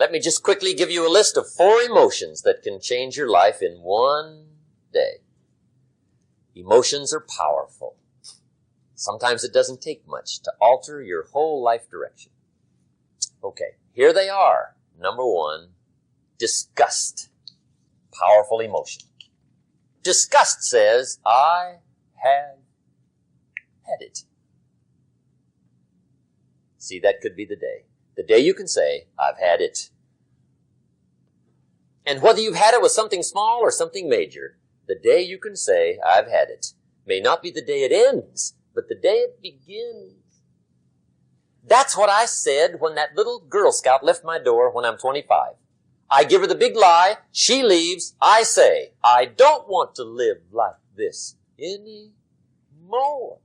Let me just quickly give you a list of 4 emotions that can change your life in one day. Emotions are powerful. Sometimes it doesn't take much to alter your whole life direction. Okay, here they are. Number 1, disgust. Powerful emotion. Disgust says, I have had it. See, that could be the day. The day you can say, I've had it. And whether you've had it with something small or something major, the day you can say, I've had it, may not be the day it ends, but the day it begins. That's what I said when that little Girl Scout left my door when I'm 25. I give her the big lie, she leaves, I say, I don't want to live like this anymore.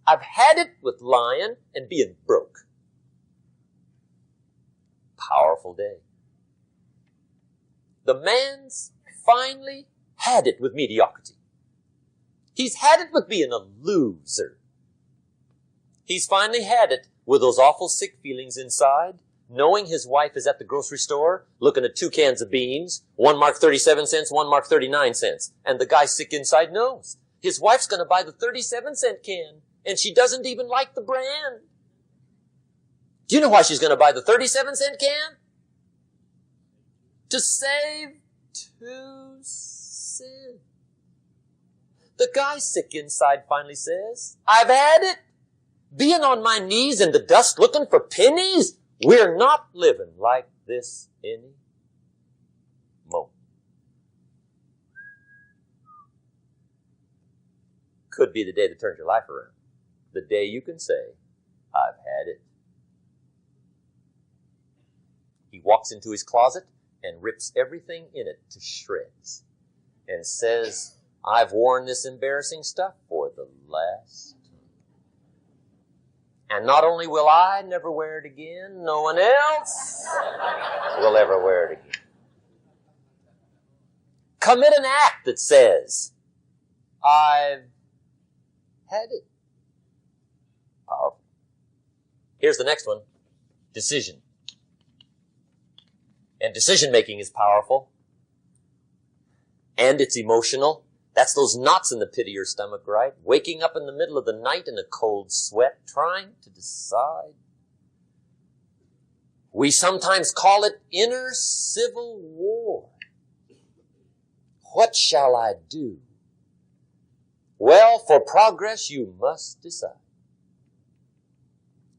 I've had it with lying and being broke. Powerful day. The man's finally had it with mediocrity. He's had it with being a loser. He's finally had it with those awful sick feelings inside, knowing his wife is at the grocery store, looking at 2 cans of beans, one marked 37 cents, one marked 39 cents. And the guy sick inside knows his wife's going to buy the 37-cent can, and she doesn't even like the brand. Do you know why she's going to buy the 37-cent can? To save 2 cents. The guy sick inside finally says, I've had it. Being on my knees in the dust looking for pennies? We're not living like this anymore. Could be the day that turns your life around. The day you can say, I've had it. He walks into his closet and rips everything in it to shreds and says, I've worn this embarrassing stuff for the last time. And not only will I never wear it again, no one else will ever wear it again. Commit an act that says, I've had it. Powerful. Here's the next one. Decision. And decision-making is powerful. And it's emotional. That's those knots in the pit of your stomach, right? Waking up in the middle of the night in a cold sweat, trying to decide. We sometimes call it inner civil war. What shall I do? Well, for progress, you must decide.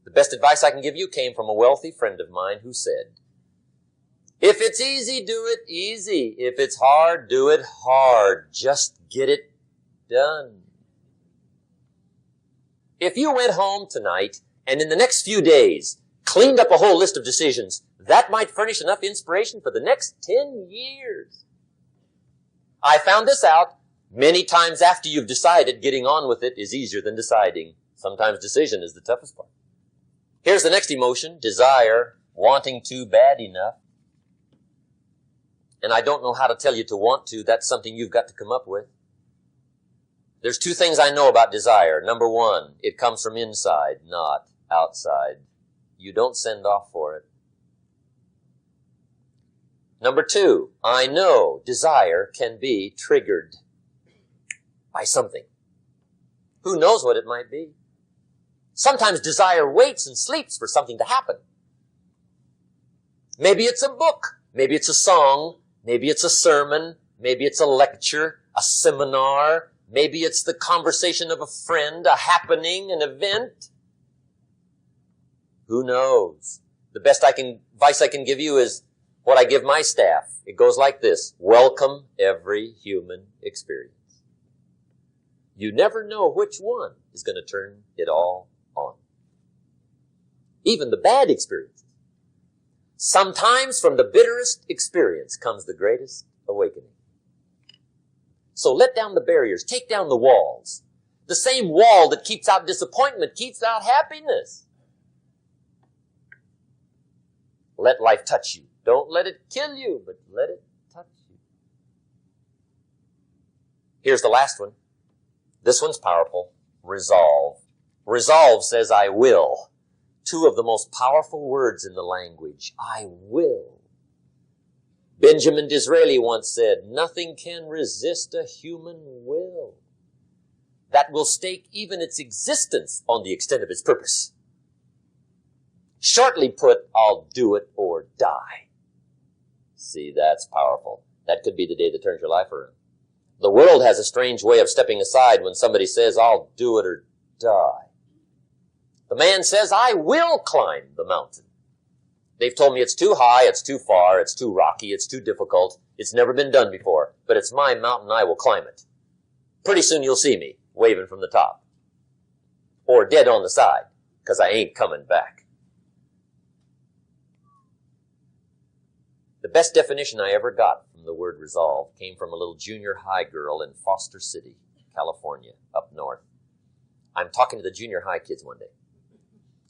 The best advice I can give you came from a wealthy friend of mine who said, if it's easy, do it easy. If it's hard, do it hard. Just get it done. If you went home tonight and in the next few days cleaned up a whole list of decisions, that might furnish enough inspiration for the next 10 years. I found this out many times after you've decided. Getting on with it is easier than deciding. Sometimes decision is the toughest part. Here's the next emotion, desire, wanting to bad enough. And I don't know how to tell you to want to. That's something you've got to come up with. There's 2 things I know about desire. Number 1, it comes from inside, not outside. You don't send off for it. Number 2, I know desire can be triggered by something. Who knows what it might be? Sometimes desire waits and sleeps for something to happen. Maybe it's a book. Maybe it's a song. Maybe it's a sermon. Maybe it's a lecture, a seminar. Maybe it's the conversation of a friend, a happening, an event. Who knows? The best advice I can give you is what I give my staff. It goes like this. Welcome every human experience. You never know which one is going to turn it all on. Even the bad experiences. Sometimes from the bitterest experience comes the greatest awakening. So let down the barriers, take down the walls. The same wall that keeps out disappointment keeps out happiness. Let life touch you. Don't let it kill you, but let it touch you. Here's the last one. This one's powerful. Resolve. Resolve says I will. two of the most powerful words in the language. I will. Benjamin Disraeli once said, nothing can resist a human will that will stake even its existence on the extent of its purpose. Shortly put, I'll do it or die. See, that's powerful. That could be the day that turns your life around. The world has a strange way of stepping aside when somebody says, I'll do it or die. The man says, I will climb the mountain. They've told me it's too high, it's too far, it's too rocky, it's too difficult, it's never been done before, but it's my mountain, I will climb it. Pretty soon you'll see me waving from the top. Or dead on the side, because I ain't coming back. The best definition I ever got from the word resolve came from a little junior high girl in Foster City, California, up north. I'm talking to the junior high kids one day.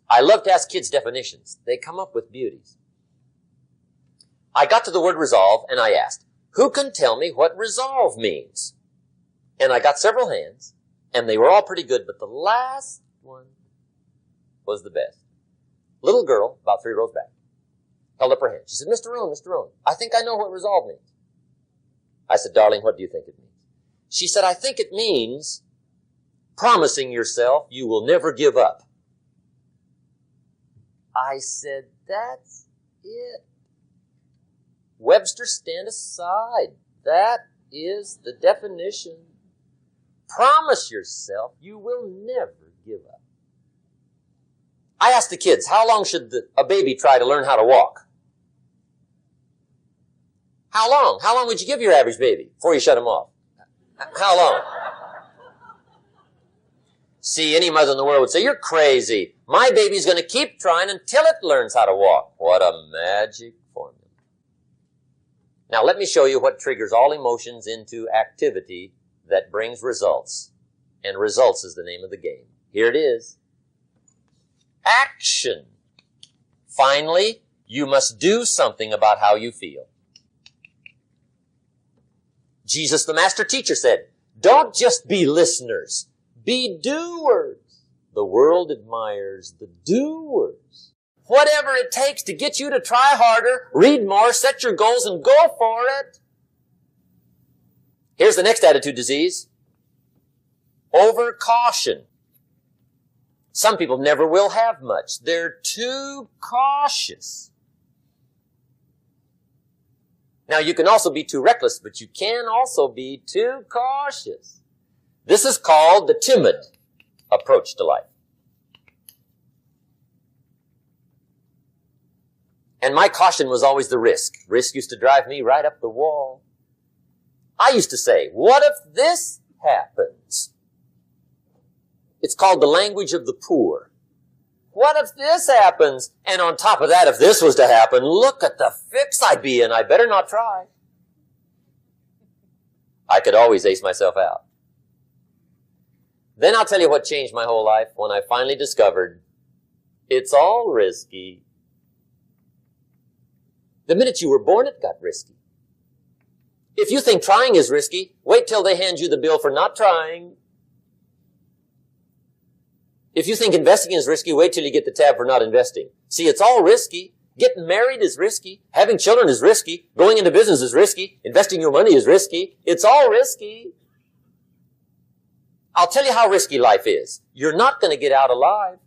I love to ask kids definitions. They come up with beauties. I got to the word resolve and I asked, who can tell me what resolve means? And I got several hands, and they were all pretty good, but the last one was the best. Little girl, about 3 rows back, held up her hand. She said, Mr. Rohn, I think I know what resolve means. I said, darling, what do you think it means? She said, I think it means promising yourself you will never give up. I said, that's it. Webster, stand aside. That is the definition. Promise yourself you will never give up. I asked the kids, how long should a baby try to learn how to walk? How long? How long would you give your average baby before you shut him off? How long? See, any mother in the world would say, you're crazy. My baby's going to keep trying until it learns how to walk. What a magic formula. Now, let me show you what triggers all emotions into activity that brings results. And results is the name of the game. Here it is. Action. Finally, you must do something about how you feel. Jesus, the master teacher, said, don't just be listeners. Be doers. The world admires the doers. Whatever it takes to get you to try harder, read more, set your goals, and go for it. Here's the next attitude disease. Over-caution. Some people never will have much. They're too cautious. Now, you can also be too reckless, but you can also be too cautious. This is called the timid approach to life. And my caution was always the risk. Risk used to drive me right up the wall. I used to say, what if this happens? It's called the language of the poor. What if this happens? And on top of that, if this was to happen, look at the fix I'd be in. I better not try. I could always ace myself out. Then I'll tell you what changed my whole life when I finally discovered it's all risky. The minute you were born, it got risky. If you think trying is risky, wait till they hand you the bill for not trying. If you think investing is risky, wait till you get the tab for not investing. See, it's all risky. Getting married is risky. Having children is risky. Going into business is risky. Investing your money is risky. It's all risky. I'll tell you how risky life is. You're not going to get out alive.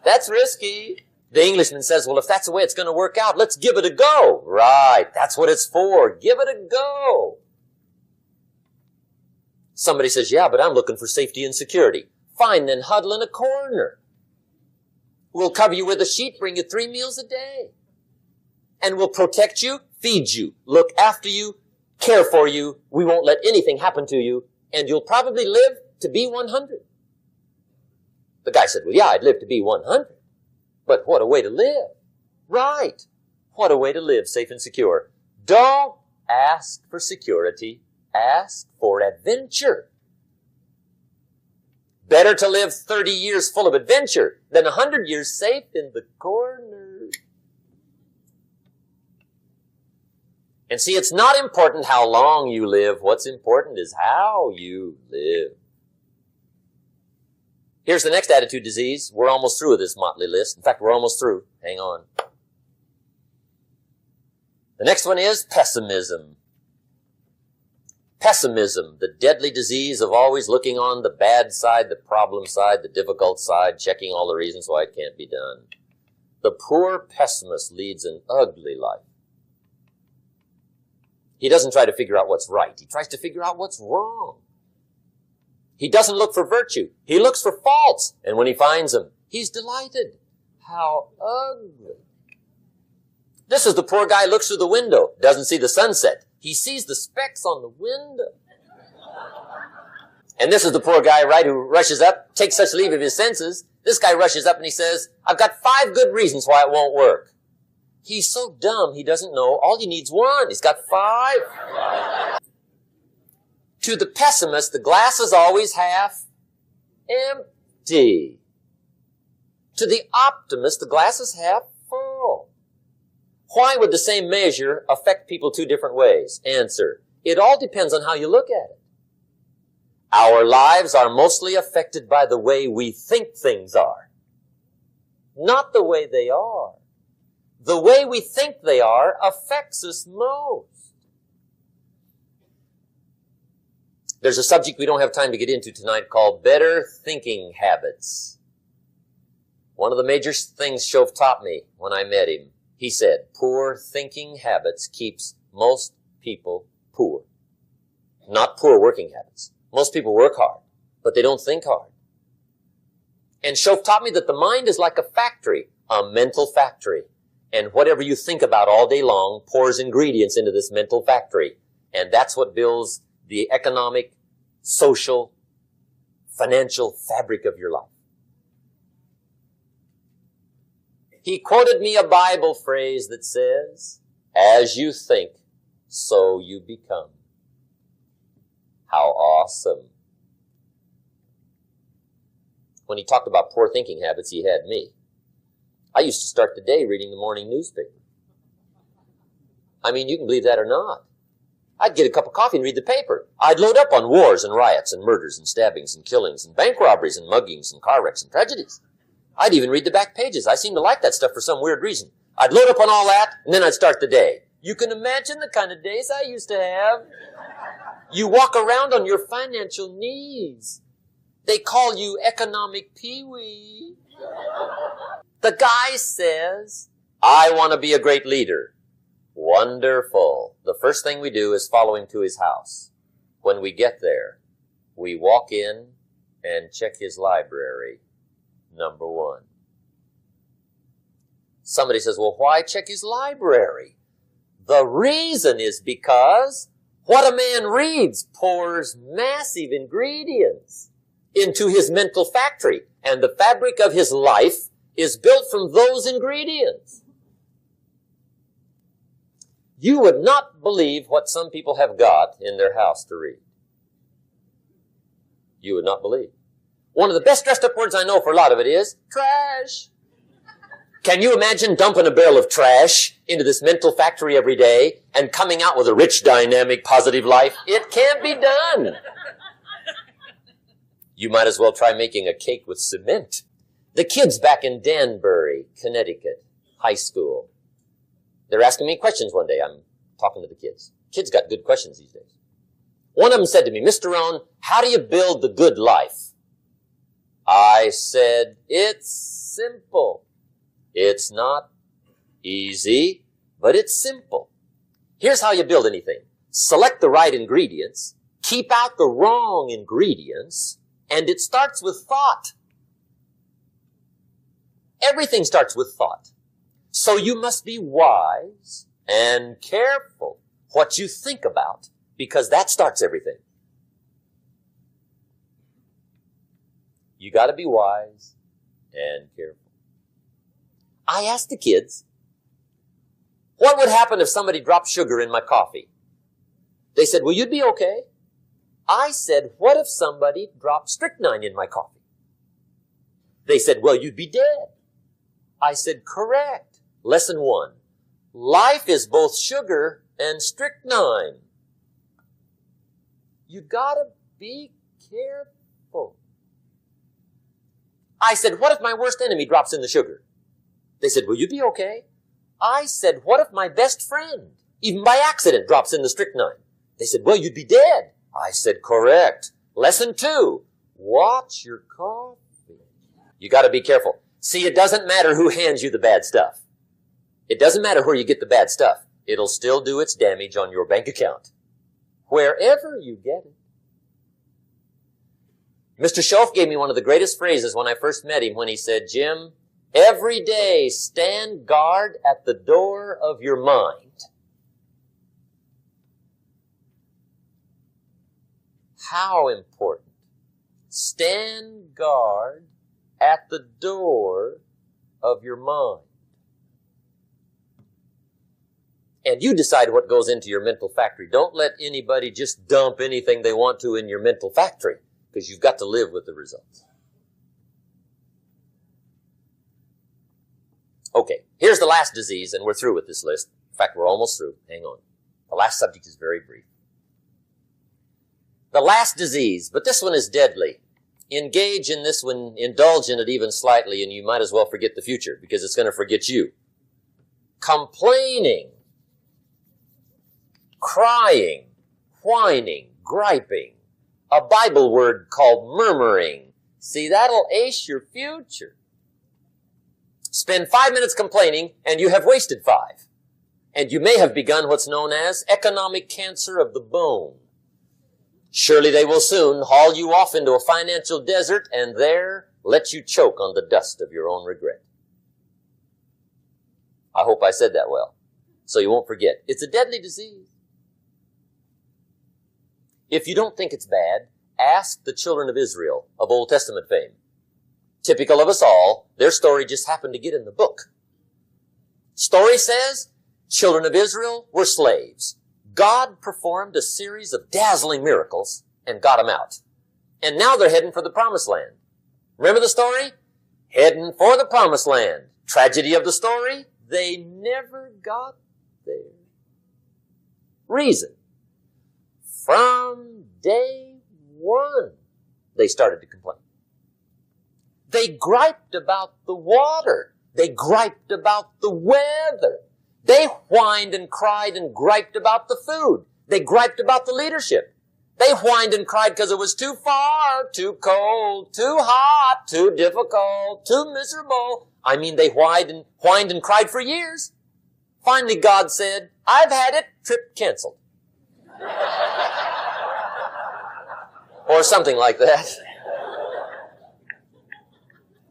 That's risky. The Englishman says, well, if that's the way it's going to work out, let's give it a go. Right. That's what it's for. Give it a go. Somebody says, yeah, but I'm looking for safety and security. Fine, then huddle in a corner. We'll cover you with a sheet, bring you 3 meals a day. And we'll protect you, feed you, look after you, care for you. We won't let anything happen to you. And you'll probably live to be 100. The guy said, well, yeah, I'd live to be 100. But what a way to live. Right. What a way to live, safe and secure. Don't ask for security. Ask for adventure. Better to live 30 years full of adventure than 100 years safe in the corner. And see, it's not important how long you live. What's important is how you live. Here's the next attitude disease. We're almost through with this motley list. In fact, we're almost through. Hang on. The next one is pessimism. Pessimism, the deadly disease of always looking on the bad side, the problem side, the difficult side, checking all the reasons why it can't be done. The poor pessimist leads an ugly life. He doesn't try to figure out what's right. He tries to figure out what's wrong. He doesn't look for virtue. He looks for faults. And when he finds them, he's delighted. How ugly. This is the poor guy who looks through the window, doesn't see the sunset. He sees the specks on the window. And this is the poor guy, right, who rushes up, takes such leave of his senses. This guy rushes up and he says, I've got 5 good reasons why it won't work. He's so dumb, he doesn't know. All he needs 1. He's got 5. To the pessimist, the glass is always half empty. To the optimist, the glass is half full. Why would the same measure affect people 2 different ways? Answer, it all depends on how you look at it. Our lives are mostly affected by the way we think things are, not the way they are. The way we think they are affects us most. There's a subject we don't have time to get into tonight called better thinking habits. One of the major things Shove taught me when I met him, he said, poor thinking habits keeps most people poor. Not poor working habits. Most people work hard, but they don't think hard. And Shove taught me that the mind is like a factory, a mental factory. And whatever you think about all day long pours ingredients into this mental factory. And that's what builds the economic, social, financial fabric of your life. He quoted me a Bible phrase that says, as you think, so you become. How awesome. When he talked about poor thinking habits, he had me. I used to start the day reading the morning newspaper. I mean, you can believe that or not. I'd get a cup of coffee and read the paper. I'd load up on wars and riots and murders and stabbings and killings and bank robberies and muggings and car wrecks and tragedies. I'd even read the back pages. I seem to like that stuff for some weird reason. I'd load up on all that, and then I'd start the day. You can imagine the kind of days I used to have. You walk around on your financial knees. They call you economic peewee. The guy says, I want to be a great leader. Wonderful. The first thing we do is follow him to his house. When we get there, we walk in and check his library. Number 1. Somebody says, well, why check his library? The reason is because what a man reads pours massive ingredients into his mental factory, and the fabric of his life is built from those ingredients. You would not believe what some people have got in their house to read. You would not believe. One of the best dressed up words I know for a lot of it is trash. Can you imagine dumping a barrel of trash into this mental factory every day and coming out with a rich, dynamic, positive life? It can't be done. You might as well try making a cake with cement. The kids back in Danbury, Connecticut, high school, they're asking me questions one day. I'm talking to the kids. Kids got good questions these days. One of them said to me, Mr. Rohn, how do you build the good life? I said, it's simple. It's not easy, but it's simple. Here's how you build anything. Select the right ingredients, keep out the wrong ingredients, and it starts with thought. Everything starts with thought. So you must be wise and careful what you think about, because that starts everything. You got to be wise and careful. I asked the kids, what would happen if somebody dropped sugar in my coffee? They said, well, you'd be okay. I said, what if somebody dropped strychnine in my coffee? They said, well, you'd be dead. I said, correct. Lesson 1. Life is both sugar and strychnine. You gotta be careful. I said, what if my worst enemy drops in the sugar? They said, will you be okay? I said, what if my best friend, even by accident, drops in the strychnine? They said, well, you'd be dead. I said, correct. Lesson 2, watch your coffee. You got to be careful. See, it doesn't matter who hands you the bad stuff. It doesn't matter where you get the bad stuff. It'll still do its damage on your bank account, wherever you get it. Mr. Schoaf gave me one of the greatest phrases when I first met him when he said, Jim, every day stand guard at the door of your mind. How important. Stand guard at the door of your mind. And you decide what goes into your mental factory. Don't let anybody just dump anything they want to in your mental factory, because you've got to live with the results. Okay, here's the last disease, and we're through with this list. In fact, we're almost through. Hang on. The last subject is very brief. The last disease, but this one is deadly. Engage in this one, indulge in it even slightly, and you might as well forget the future, because it's going to forget you. Complaining, crying, whining, griping, a Bible word called murmuring. See, that'll ace your future. Spend 5 minutes complaining, and you have wasted 5. And you may have begun what's known as economic cancer of the bone. Surely they will soon haul you off into a financial desert and there let you choke on the dust of your own regret. I hope I said that well, so you won't forget. It's a deadly disease. If you don't think it's bad, ask the children of Israel of Old Testament fame. Typical of us all, their story just happened to get in the book. Story says, children of Israel were slaves. God performed a series of dazzling miracles and got them out. And now they're heading for the promised land. Remember the story? Heading for the promised land. Tragedy of the story? They never got there. Reason. From day one, they started to complain. They griped about the water. They griped about the weather. They whined and cried and griped about the food. They griped about the leadership. They whined and cried because it was too far, too cold, too hot, too difficult, too miserable. I mean, they whined and cried for years. Finally, God said, I've had it, trip canceled. Or something like that.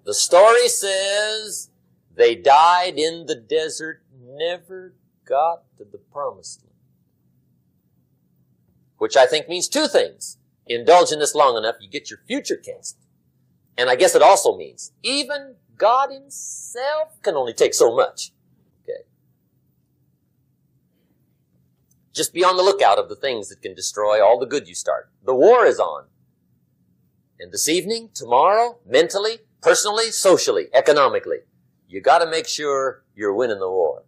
The story says they died in the desert, never got to the promised land. Which I think means 2 things. Indulge in this long enough, you get your future canceled. And I guess it also means even God himself can only take so much. Okay. Just be on the lookout of the things that can destroy all the good you start. The war is on. And this evening, tomorrow, mentally, personally, socially, economically, you got to make sure you're winning the war.